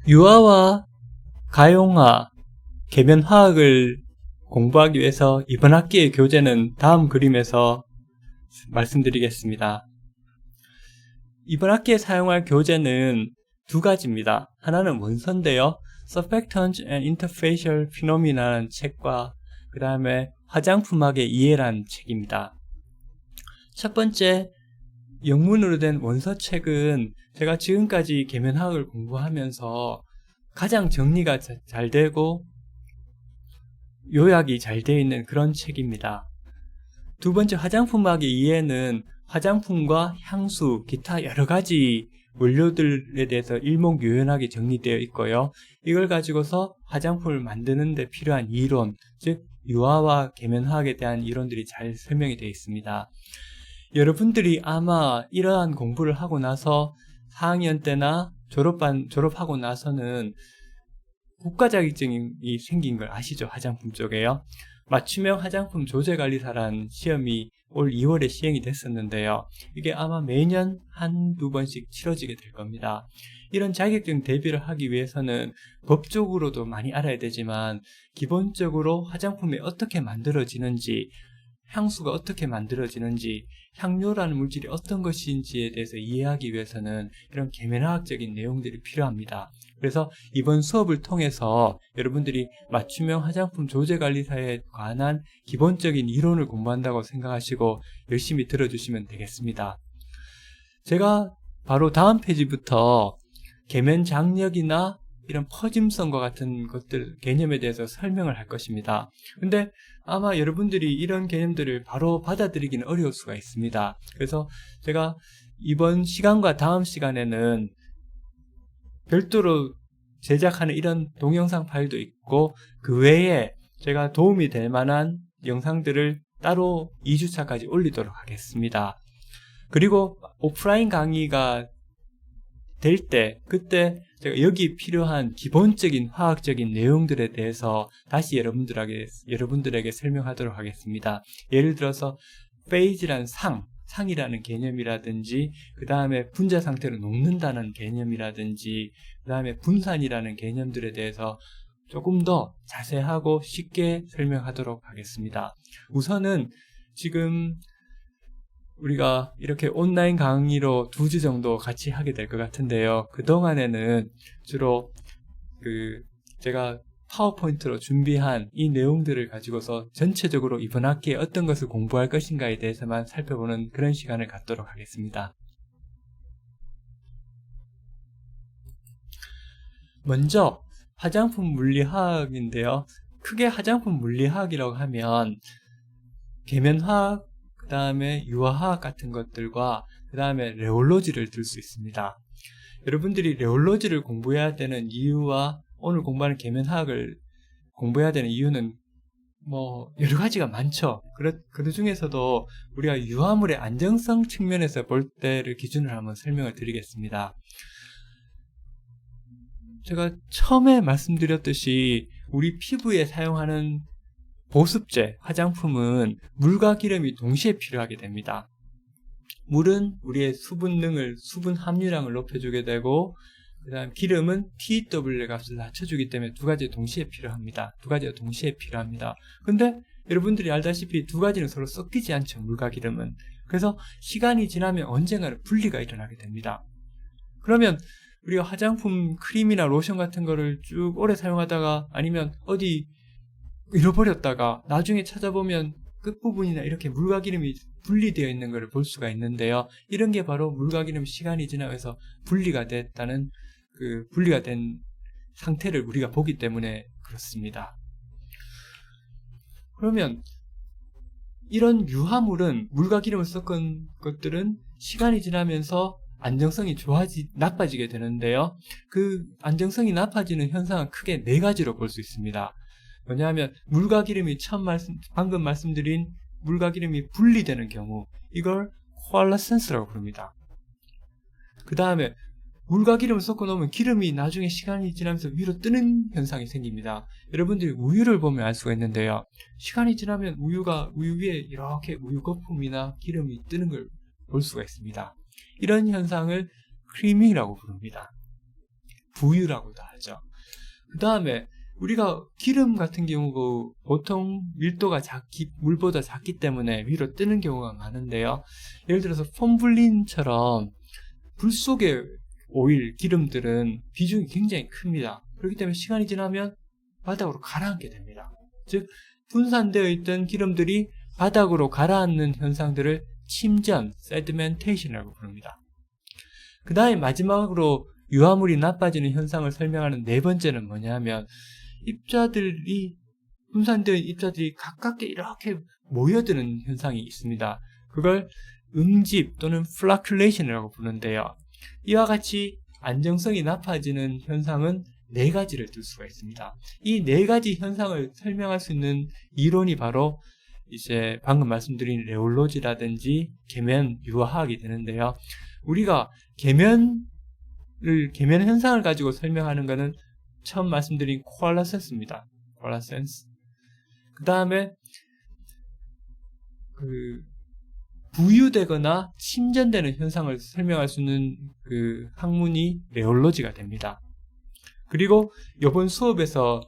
유화와 가용화, 계면화학을 공부하기 위해서 이번 학기의 교재는 다음 그림에서 말씀드리겠습니다. 이번 학기에 사용할 교재는 두 가지입니다. 하나는 원서인데요. Surfactants and Interfacial Phenomena라는 책과 그 다음에 화장품학의 이해라는 책입니다. 첫 번째 영문으로 된 원서책은 제가 지금까지 계면화학을 공부하면서 가장 정리가 잘 되고 요약이 잘 되어 있는 그런 책입니다. 두 번째 화장품학의 이해는 화장품과 향수, 기타 여러 가지 원료들에 대해서 일목요연하게 정리되어 있고요. 이걸 가지고서 화장품을 만드는 데 필요한 이론, 즉 유화와 계면화학에 대한 이론들이 잘 설명이 되어 있습니다. 여러분들이 아마 이러한 공부를 하고 나서 4학년 때나 졸업하고 나서는 국가자격증이 생긴 걸 아시죠? 화장품 쪽에요. 맞춤형 화장품 조제관리사라는 시험이 올 2월에 시행이 됐었는데요. 이게 아마 매년 한두 번씩 치러지게 될 겁니다. 이런 자격증 대비를 하기 위해서는 법적으로도 많이 알아야 되지만 기본적으로 화장품이 어떻게 만들어지는지, 향수가 어떻게 만들어지는지, 향료라는 물질이 어떤 것인지에 대해서 이해하기 위해서는 이런 계면화학적인 내용들이 필요합니다. 그래서 이번 수업을 통해서 여러분들이 맞춤형 화장품 조제관리사에 관한 기본적인 이론을 공부한다고 생각하시고 열심히 들어주시면 되겠습니다. 제가 바로 다음 페이지부터 계면 장력이나 이런 퍼짐성과 같은 것들, 개념에 대해서 설명을 할 것입니다. 근데 아마 여러분들이 이런 개념들을 바로 받아들이기는 어려울 수가 있습니다. 그래서 제가 이번 시간과 다음 시간에는 별도로 제작하는 이런 동영상 파일도 있고 그 외에 제가 도움이 될 만한 영상들을 따로 2주차까지 올리도록 하겠습니다. 그리고 오프라인 강의가 될 때 그때 제가 여기 필요한 기본적인 화학적인 내용들에 대해서 다시 여러분들에게 설명하도록 하겠습니다. 예를 들어서 페이지란 상이라는 개념이라든지 그 다음에 분자 상태로 녹는다는 개념이라든지 그 다음에 분산이라는 개념들에 대해서 조금 더 자세하고 쉽게 설명하도록 하겠습니다. 우선은 지금 우리가 이렇게 온라인 강의로 2주 정도 같이 하게 될 것 같은데요. 그동안에는 주로 제가 파워포인트로 준비한 이 내용들을 가지고서 전체적으로 이번 학기에 어떤 것을 공부할 것인가에 대해서만 살펴보는 그런 시간을 갖도록 하겠습니다. 먼저 화장품 물리화학인데요. 크게 화장품 물리화학이라고 하면 계면화학, 그 다음에 유화화학 같은 것들과 그 다음에 레올로지를 들 수 있습니다. 여러분들이 레올로지를 공부해야 되는 이유와 오늘 공부하는 계면화학을 공부해야 되는 이유는 여러 가지가 많죠. 그 중에서도 우리가 유화물의 안정성 측면에서 볼 때를 기준으로 한번 설명을 드리겠습니다. 제가 처음에 말씀드렸듯이 우리 피부에 사용하는 보습제, 화장품은 물과 기름이 동시에 필요하게 됩니다. 물은 우리의 수분 함유량을 높여주게 되고, 그 다음 기름은 pW 값을 낮춰주기 때문에 두 가지 동시에 필요합니다. 두 가지가 동시에 필요합니다. 근데 여러분들이 알다시피 두 가지는 서로 섞이지 않죠, 물과 기름은. 그래서 시간이 지나면 언젠가는 분리가 일어나게 됩니다. 그러면 우리가 화장품, 크림이나 로션 같은 거를 쭉 오래 사용하다가 아니면 어디 잃어버렸다가 나중에 찾아보면 끝부분이나 이렇게 물과 기름이 분리되어 있는 것을 볼 수가 있는데요. 이런 게 바로 물과 기름이 시간이 지나면서 분리가 된 상태를 우리가 보기 때문에 그렇습니다. 그러면 이런 유화물은 물과 기름을 섞은 것들은 시간이 지나면서 안정성이 나빠지게 되는데요. 그 안정성이 나빠지는 현상은 크게 4가지로 볼 수 있습니다. 뭐냐면 물과 기름이 방금 말씀드린 물과 기름이 분리되는 경우, 이걸 코알레센스라고 부릅니다. 그 다음에 물과 기름을 섞어 놓으면 기름이 나중에 시간이 지나면서 위로 뜨는 현상이 생깁니다. 여러분들이 우유를 보면 알 수가 있는데요. 시간이 지나면 우유 위에 이렇게 우유 거품이나 기름이 뜨는 걸 볼 수가 있습니다. 이런 현상을 크리밍이라고 부릅니다. 부유라고도 하죠. 그 다음에 우리가 기름 같은 경우 보통 밀도가 물보다 작기 때문에 위로 뜨는 경우가 많은데요. 예를 들어서 폼블린처럼 불 속의 오일, 기름들은 비중이 굉장히 큽니다. 그렇기 때문에 시간이 지나면 바닥으로 가라앉게 됩니다. 즉 분산되어 있던 기름들이 바닥으로 가라앉는 현상들을 침전, sedimentation이라고 부릅니다. 그 다음에 마지막으로 유화물이 나빠지는 현상을 설명하는 네 번째는 뭐냐면 분산된 입자들이 가깝게 이렇게 모여드는 현상이 있습니다. 그걸 응집 또는 floculation이라고 부르는데요. 이와 같이 안정성이 나빠지는 현상은 네 가지를 들 수가 있습니다. 이 네 가지 현상을 설명할 수 있는 이론이 바로 이제 방금 말씀드린 레올로지라든지 계면 유화학이 되는데요. 우리가 계면 현상을 가지고 설명하는 것은 처음 말씀드린 코알라센스입니다. 코알라센스. 그 다음에 부유되거나 침전되는 현상을 설명할 수 있는 그 학문이 레올로지가 됩니다. 그리고 이번 수업에서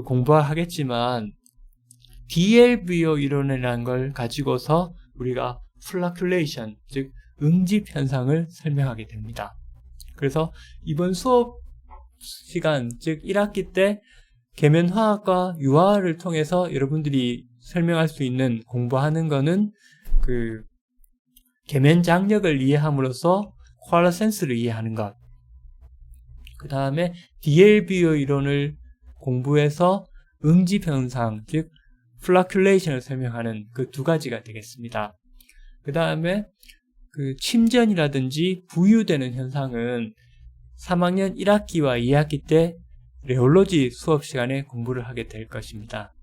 공부하겠지만 DLBO 이론이라는 걸 가지고서 우리가 flocculation, 즉 응집 현상을 설명하게 됩니다. 그래서 이번 수업 시간, 즉 1학기 때 계면화학과 유화를 통해서 여러분들이 설명할 수 있는 공부하는 거는 그 계면 장력을 이해함으로써 코알라센스를 이해하는 것. 그 다음에 DLBO 이론을 공부해서 응집 현상, 즉 floculation을 설명하는 그 두 가지가 되겠습니다. 그 다음에 그 침전이라든지 부유되는 현상은 3학년 1학기와 2학기 때 레올로지 수업 시간에 공부를 하게 될 것입니다.